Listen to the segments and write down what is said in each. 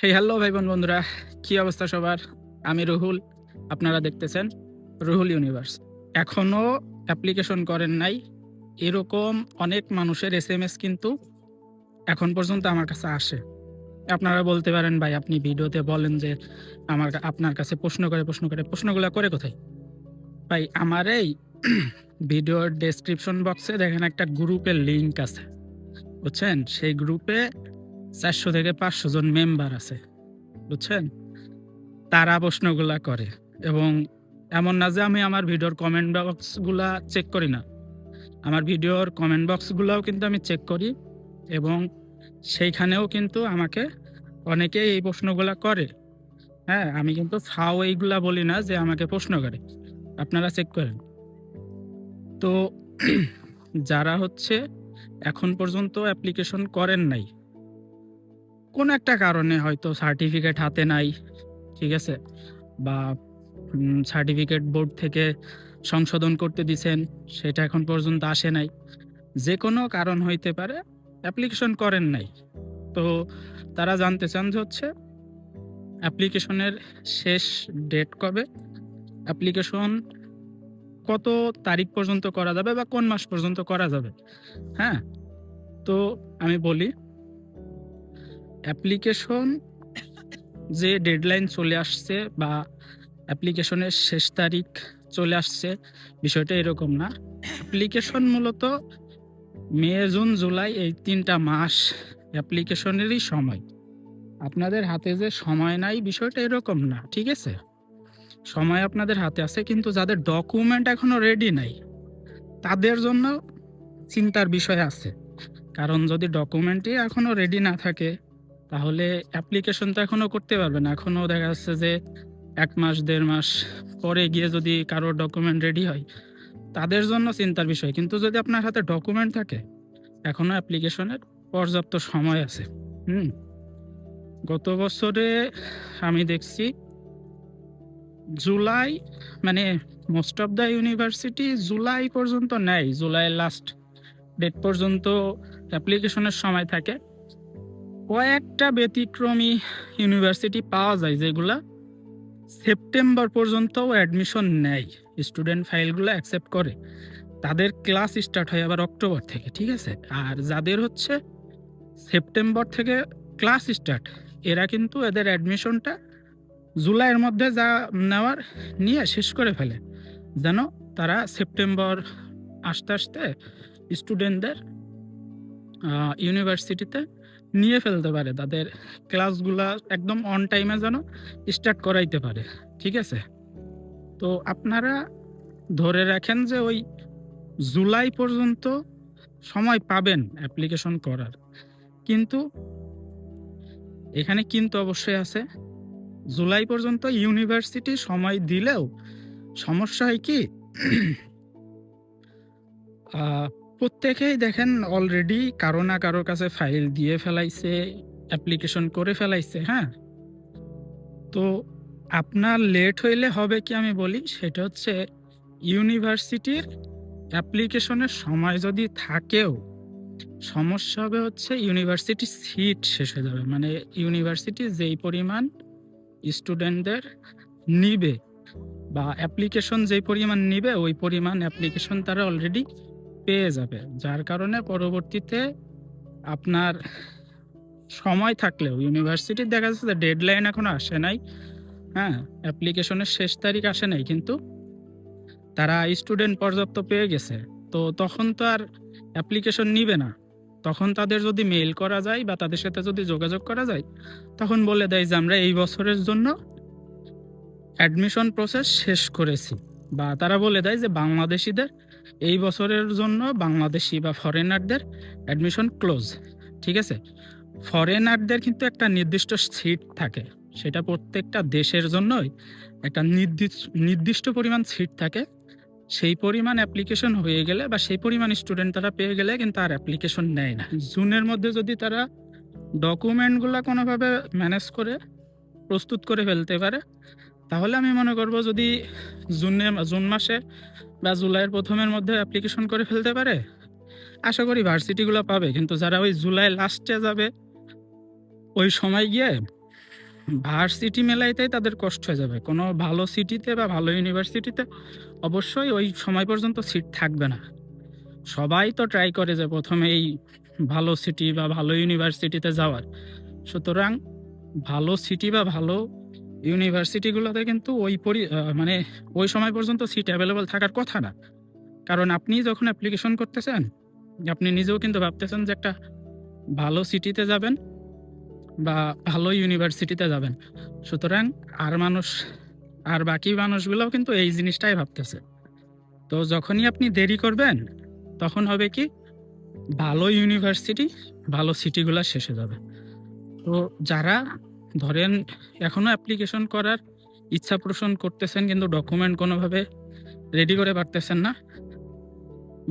Hello ভাই বন্ধুরা, কি অবস্থা সবার? আমি রুহুল। আপনারা দেখতেছেন রুহুল ইউনিভার্স। এখনো অ্যাপ্লিকেশন করেন নাই এরকম অনেক মানুষের এসএমএস কিন্তু এখন পর্যন্ত আমার কাছে আসে। আপনারা বলতে পারেন ভাই আপনি ভিডিওতে বলেন যে আপনার কাছে প্রশ্নগুলা করে কোথায়? ভাই আমার এই ভিডিওর ডেসক্রিপশন বক্সে দেখেন একটা গ্রুপের লিংক আছে। বুঝছেন? সেই গ্রুপে ৪০০ থেকে ৫০০ জন মেম্বার আছে। বুঝছেন? তারা প্রশ্নগুলা করে এবং এমন না যে আমি আমার ভিডিওর কমেন্ট বক্সগুলা চেক করি না। আমার ভিডিওর কমেন্ট বক্সগুলাও কিন্তু আমি চেক করি এবং সেইখানেও কিন্তু আমাকে অনেকেই এই প্রশ্নগুলা করে। হ্যাঁ? আমি কিন্তু ফাও এইগুলা বলি না যে আমাকে প্রশ্ন করে। আপনারা চেক করেন। তো যারা হচ্ছে এখন পর্যন্ত অ্যাপ্লিকেশন করেন নাই, কোনো একটা কারণে হয়তো সার্টিফিকেট হাতে নাই, ঠিক আছে? বা সার্টিফিকেট বোর্ড থেকে সংশোধন করতে দিছেন, সেটা এখন পর্যন্ত আসে নাই। যেকোনো কারণ হইতে পারে, অ্যাপ্লিকেশন করেন নাই। তো তারা জানতে চান যে হচ্ছে অ্যাপ্লিকেশনের শেষ ডেট কবে? অ্যাপ্লিকেশন কত তারিখ পর্যন্ত করা যাবে বা কোন মাস পর্যন্ত করা যাবে? হ্যাঁ? তো আমি বলি, অ্যাপ্লিকেশন যে ডেডলাইন চলে আসছে বা অ্যাপ্লিকেশনের শেষ তারিখ চলে আসছে, বিষয়টা এরকম না। অ্যাপ্লিকেশন মূলত মে, জুন, জুলাই এই ৩ টা মাস অ্যাপ্লিকেশনেরই সময়। আপনাদের হাতে যে সময় নাই বিষয়টা এরকম না। ঠিক আছে? সময় আপনাদের হাতে আছে কিন্তু যাদের ডকুমেন্ট এখনো রেডি নাই, তাদের জন্য চিন্তার বিষয় আছে। কারণ যদি ডকুমেন্টই এখনো রেডি না থাকে, তাহলে অ্যাপ্লিকেশন তো এখনো করতে পারবে না। এখনো দেখা যাচ্ছে যে ১ মাস, ১.৫ মাস পরে গিয়ে যদি কারো ডকুমেন্ট রেডি হয়, তাদের জন্য চিন্তার বিষয়। কিন্তু যদি আপনার হাতে ডকুমেন্ট থাকে, এখনো অ্যাপ্লিকেশনের পর্যাপ্ত সময় আছে। হুম? গত বছরে আমি দেখছি জুলাই, মানে most of the university July পর্যন্ত নেয়। জুলাইয়ের লাস্ট ডেট পর্যন্ত অ্যাপ্লিকেশনের সময় থাকে। কয়েকটা ব্যতিক্রমী ইউনিভার্সিটি পাওয়া যায় যেগুলা সেপ্টেম্বর পর্যন্তও অ্যাডমিশন নেয়। স্টুডেন্ট ফাইলগুলো অ্যাকসেপ্ট করে। তাদের ক্লাস স্টার্ট হয় আবার অক্টোবর থেকে। ঠিক আছে? আর যাদের হচ্ছে সেপ্টেম্বর থেকে ক্লাস স্টার্ট, এরা কিন্তু এদের অ্যাডমিশনটা জুলাইয়ের মধ্যে নেওয়ার নিয়ে শেষ করে ফেলে। যেন তারা সেপ্টেম্বর আসতে স্টুডেন্টদের ইউনিভার্সিটিতে নিয়ে ফেলতে পারে। তাদের ক্লাসগুলা একদম অন টাইমে যেন স্টার্ট করাইতে পারে। ঠিক আছে? তো আপনারা ধরে রাখেন যে ওই জুলাই পর্যন্ত সময় পাবেন অ্যাপ্লিকেশন করার। কিন্তু এখানে কিন্তু অবশ্যই আছে। জুলাই পর্যন্ত ইউনিভার্সিটি সময় দিলেও সমস্যা হয় কি? আ প্রত্যেকেই দেখেন অলরেডি কারো না কারো কাছে ফাইল দিয়ে ফেলাইছে, অ্যাপ্লিকেশন করে ফেলাইছে, হ্যাঁ? তো আপনার লেট হইলে হবে কি আমি বলি, সেটা হচ্ছে ইউনিভার্সিটির অ্যাপ্লিকেশনের সময় যদি থাকেও, সমস্যা হবে হচ্ছে ইউনিভার্সিটির সিট শেষ হয়ে যাবে। মানে ইউনিভার্সিটি যেই পরিমাণ স্টুডেন্টদের নিবে বা অ্যাপ্লিকেশন যেই পরিমাণ নিবে, ওই পরিমাণ অ্যাপ্লিকেশন তারা অলরেডি পেয়ে যাবে। যার কারণে পরবর্তীতে আপনার সময় থাকলেও ইউনিভার্সিটির দেখা যাচ্ছে যে ডেডলাইন এখনো আসে নাই, হ্যাঁ? অ্যাপ্লিকেশনের শেষ তারিখ আসে নাই কিন্তু তারা স্টুডেন্ট পর্যাপ্ত পেয়ে গেছে। তো তখন তো আর অ্যাপ্লিকেশন নিবে না। তখন তাদের যদি মেইল করা যায় বা তাদের সাথে যদি যোগাযোগ করা যায়, তখন বলে দেয় যে আমরা এই বছরের জন্য অ্যাডমিশন প্রসেস শেষ করেছি। বা তারা বলে দেয় যে বাংলাদেশীদের এই বছরের জন্য বাংলাদেশী বা ফরেনারদের অ্যাডমিশন ক্লোজ। ঠিক আছে? ফরেনারদের কিন্তু একটা নির্দিষ্ট সিট থাকে। সেটা প্রত্যেকটা দেশের জন্যই একটা নির্দিষ্ট পরিমাণ সিট থাকে। সেই পরিমাণ অ্যাপ্লিকেশন হয়ে গেলে বা সেই পরিমাণ স্টুডেন্ট তারা পেয়ে গেলে কিন্তু আর অ্যাপ্লিকেশন নেয় না। জুনের মধ্যে যদি তারা ডকুমেন্টগুলা কোনোভাবে ম্যানেজ করে প্রস্তুত করে ফেলতে পারে, তাহলে আমি মনে করব যদি জুন মাসে বা জুলাইয়ের ১ম এর মধ্যে অ্যাপ্লিকেশন করে ফেলতে পারে, আশা করি ভার্সিটিগুলো পাবে। কিন্তু যারা ওই জুলাই লাস্টে যাবে, ওই সময় গিয়ে ভার্সিটি মেলাইতেই তাদের কষ্ট হয়ে যাবে। কোনো ভালো সিটিতে বা ভালো ইউনিভার্সিটিতে অবশ্যই ওই সময় পর্যন্ত সিট থাকবে না। সবাই তো ট্রাই করে যে ১ম এই ভালো সিটি বা ভালো ইউনিভার্সিটিতে যাওয়ার। সুতরাং ভালো সিটি বা ভালো ইউনিভার্সিটিগুলোতে কিন্তু মানে ওই সময় পর্যন্ত সিট এভেইলেবল থাকার কথা না। কারণ আপনি যখন অ্যাপ্লিকেশন করতেছেন, আপনি নিজেও কিন্তু ভাবতেছেন যে একটা ভালো সিটিতে যাবেন বা ভালো ইউনিভার্সিটিতে যাবেন। সুতরাং আর মানুষ আর বাকি মানুষগুলাও কিন্তু এই জিনিসটাই ভাবতেছে। তো যখনই আপনি দেরি করবেন, তখন হবে কি? ভালো ইউনিভার্সিটি, ভালো সিটিগুলা শেষে যাবে। তো যারা ধরেন এখনো অ্যাপ্লিকেশন করার ইচ্ছা পোষণ করতেছেন কিন্তু ডকুমেন্ট কোনোভাবে রেডি করে পারতেছেন না,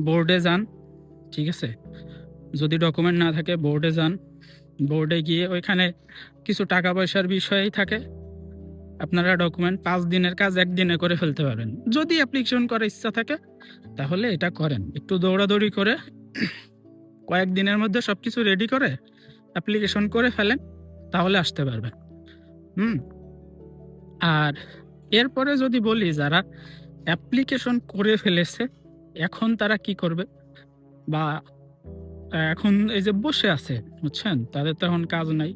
বোর্ডে যান, ঠিক আছে? যদি ডকুমেন্ট না থাকে বোর্ডে যান। বোর্ডে গিয়ে ওইখানে কিছু টাকা পয়সার বিষয়ই থাকে। আপনারা ডকুমেন্ট ৫ দিনের কাজ ১ দিনে করে ফেলতে পারবেন। যদি অ্যাপ্লিকেশন করার ইচ্ছা থাকে তাহলে এটা করেন। একটু দৌড়াদৌড়ি করে কয়েকদিনের মধ্যে সবকিছু রেডি করে অ্যাপ্লিকেশন করে ফেলেন, তাহলে আসতে পারবেন। হুম? আর এরপরে যদি বলি যারা অ্যাপ্লিকেশন করে ফেলেছে, এখন তারা কি করবে? বা এখন এই যে বসে আছে, বুঝছেন? তাদের তো এখন কাজ নাই।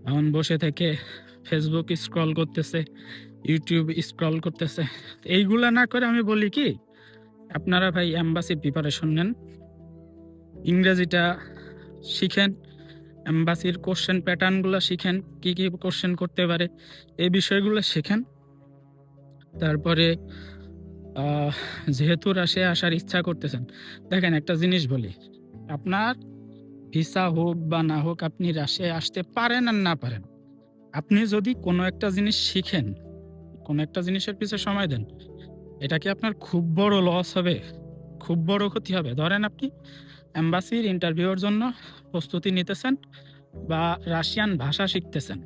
এখন বসে থেকে Facebook স্ক্রল করতেছে, YouTube স্ক্রল করতেছে। এইগুলা না করে আমি বলি কি, আপনারা ভাই এমবাসির প্রিপারেশন নেন। ইংরেজিটা শিখেন, এমবাসির কোয়েশ্চেন প্যাটার্ন গুলা শিখেন, কি, কি কোয়েশ্চেন করতে পারে এই বিষয়গুলো শেখেন। তারপরে আহ যেহেতু রাশিয়ায় আসার ইচ্ছা করতেছেন, দেখেন একটা জিনিস বলি, আপনার ভিসা হোক বা না হোক আপনি রাশিয়ায় আসতে পারেন আর না পারেন। আপনি যদি কোনো একটা জিনিস শিখেন, কোনো একটা জিনিসের পিছে সময় দেন, এটা কি আপনার খুব বড় লস হবে? খুব বড় ক্ষতি হবে? ধরেন আপনি এম্বাসির ইন্টারভিউর জন্য প্রস্তুতি নিতেছেন বা রাশিয়ান ভাষা শিখতেছেন।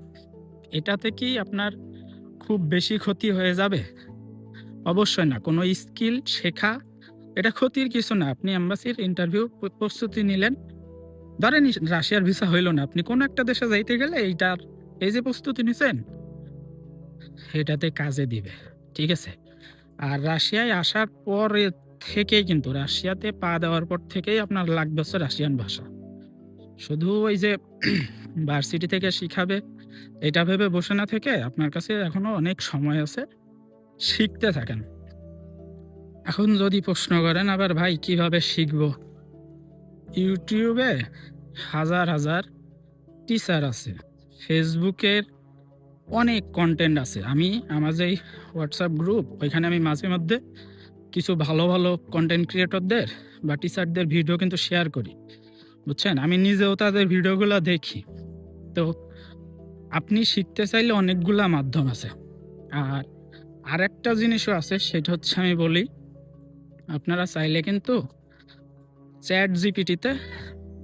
এটাতে কি আপনার খুব বেশি ক্ষতি হয়ে যাবে? অবশ্যই না। কোনো স্কিল শেখা এটা ক্ষতির কিছু না। আপনি এম্বাসির ইন্টারভিউ প্রস্তুতি নিলেন। ধরেন রাশিয়ার ভিসা হইল না। আপনি কোনো একটা দেশে যাইতে গেলে এই যে প্রস্তুতি নিছেন, এটাতে কাজে দিবে। ঠিক আছে? আর রাশিয়ায় আসার পরে থেকেই কিন্তু রাশিয়াতে পা দেওয়ার পর থেকেই আপনার লাগবে হচ্ছে রাশিয়ান ভাষা। শুধু ওই যে ভার্সিটি থেকে শিখাবে এটা ভেবে বসে না থেকে আপনার কাছে এখনো অনেক সময় আছে। শিখতে থাকেন। এখন যদি প্রশ্ন করেন আবার ভাই কিভাবে শিখবো? YouTube এ হাজার, হাজার টিচার আছে। Facebook এর অনেক কনটেন্ট আছে। আমি আমার যেই WhatsApp গ্রুপ ওইখানে আমি মাঝে মধ্যে কিছু ভালো, ভালো কনটেন্ট ক্রিয়েটরদের বা টিচারদের ভিডিও কিন্তু শেয়ার করি। বুঝছেন? আমি নিজেও তাদের ভিডিওগুলা দেখি। তো আপনি শিখতে চাইলে অনেকগুলা মাধ্যম আছে। আর আরেকটা জিনিসও আছে সেটা হচ্ছে আমি বলি, আপনারা চাইলে কিন্তু ChatGPT তে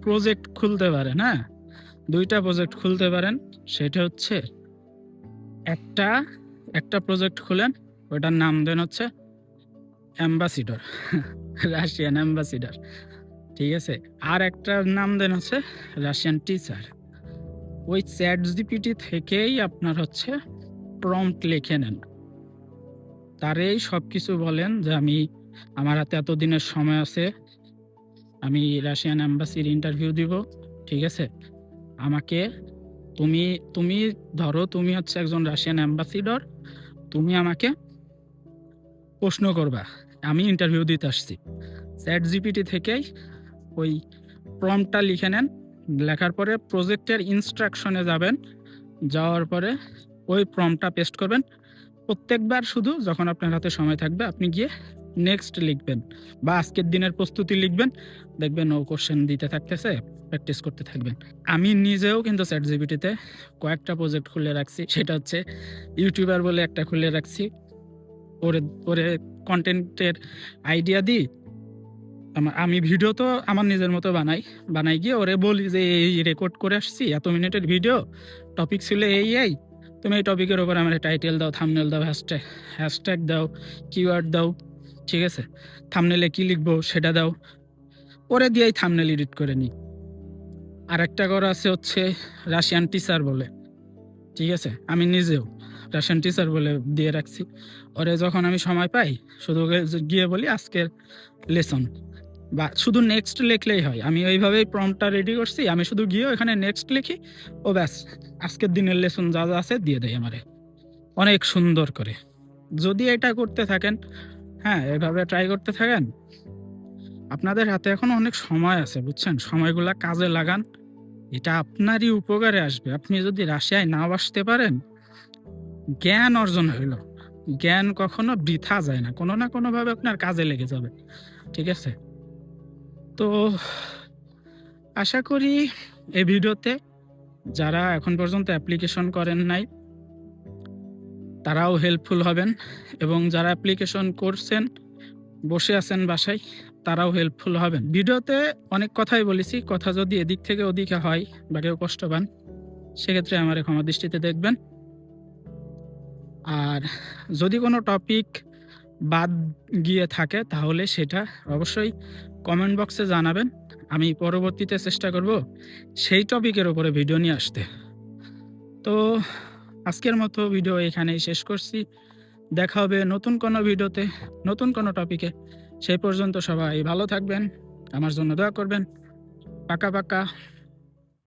প্রজেক্ট খুলতে পারেন, হ্যাঁ? ২ টা প্রজেক্ট খুলতে পারেন। সেটা হচ্ছে একটা, একটা প্রজেক্ট খুলেন, ওটার নাম দেন হচ্ছে অ্যাম্বাসিডর, রাশিয়ান অ্যাম্বাসিডর। ঠিক আছে? আরেকটার নাম দেন হচ্ছে রাশিয়ান টিচার। ওই ChatGPT থেকেই আপনার হচ্ছে প্রম্পট লিখে নেন। তারেই সবকিছু বলেন যে আমার হাতে এতদিনের সময় আছে। আমি রাশিয়ান এম্বাসির ইন্টারভিউ দিব। ঠিক আছে? আমাকে তুমি তুমি ধরো তুমি হচ্ছে একজন রাশিয়ান অ্যাম্বাসিডর। তুমি আমাকে প্রশ্ন করবা। আমি ইন্টারভিউ দিতে আসছি। ChatGPT থেকেই ওই প্রম্পটটা লিখে নেন। লেখার পরে প্রজেক্টের ইনস্ট্রাকশনে যাবেন। যাওয়ার পরে ওই প্রম্পটটা পেস্ট করবেন। প্রত্যেকবার শুধু যখন আপনার হাতে সময় থাকবে আপনি গিয়ে নেক্সট লিখবেন বা আজকের দিনের প্রস্তুতি লিখবেন। দেখবেন ও কোশ্চেন দিতে থাকতেছে, প্র্যাকটিস করতে থাকবেন। আমি নিজেও কিন্তু ChatGPT তে কয়েকটা প্রজেক্ট খুলে রাখছি। সেটা হচ্ছে ইউটিউবার বলে একটা খুলে রাখছি। ওরে ওরে কনটেন্টের আইডিয়া দিই। আমি ভিডিও তো আমার নিজের মতো বানাই গিয়ে ওরে বলি যে এই রেকর্ড করে আসছি এত মিনিটের ভিডিও। টপিক ছিল এই। তুমি এই টপিকের উপর আমার টাইটেল দাও, থাম্বনেল দাও, হ্যাশট্যাগ দাও, কিওয়ার্ড দাও। ঠিক আছে? থাম্বনেলে কি লিখবো সেটা দাও। ওরে দিয়েই থাম্বনেল এডিট করে নিই। আরেকটা করা আছে হচ্ছে রাশিয়ান টিচার বলে। ঠিক আছে? আমি নিজেও রাশিয়ান টিচার বলে দিয়ে রাখছি। ওরে যখন আমি সময় পাই শুধু ওকে গিয়ে বলি আজকের লেসন বা শুধু নেক্সট লিখলেই হয়। আমি ওইভাবেই প্রম্পটটা রেডি করছি। আমি শুধু গিয়ে ওখানে নেক্সট লিখি। ও ব্যাস আজকের দিনের লেসন যা আছে দিয়ে দেয় আমারে। অনেক সুন্দর করে। যদি এটা করতে থাকেন, হ্যাঁ, এভাবে ট্রাই করতে থাকেন, আপনাদের হাতে এখনো অনেক সময় আছে, বুঝছেন? সময়গুলা কাজে লাগান। এটা আপনারই উপকারে আসবে। আপনি যদি রাশিয়ায় নাও আসতে পারেন, জ্ঞান অর্জন হইল। জ্ঞান কখনো বৃথা যায় না। কোনো না কোনোভাবে আপনার কাজে লেগে যাবে। ঠিক আছে? তো আশা করি এই ভিডিওতে যারা এখন পর্যন্ত অ্যাপ্লিকেশন করেন নাই, তারাও হেল্পফুল হবেন এবং যারা অ্যাপ্লিকেশন করছেন, বসে আছেন বাসায়, তারাও হেল্পফুল হবেন। ভিডিওতে অনেক কথাই বলেছি। কথা যদি এদিক থেকে ওদিকে হয় বা কেউ কষ্ট পান, সেক্ষেত্রে আমারে ক্ষমা দৃষ্টিতে দেখবেন। আর যদি কোনো টপিক বাদ গিয়ে থাকে তাহলে সেটা অবশ্যই কমেন্ট বক্সে জানাবেন। আমি পরবর্তীতে চেষ্টা করব সেই টপিকের উপরে ভিডিও নিয়ে আসতে। তো আজকের মতো ভিডিও এখানেই শেষ করছি। দেখা হবে নতুন কোনো ভিডিওতে, নতুন কোনো টপিকে। সেই পর্যন্ত সবাই ভালো থাকবেন। আমার জন্য দোয়া করবেন। পাকা, পাকা।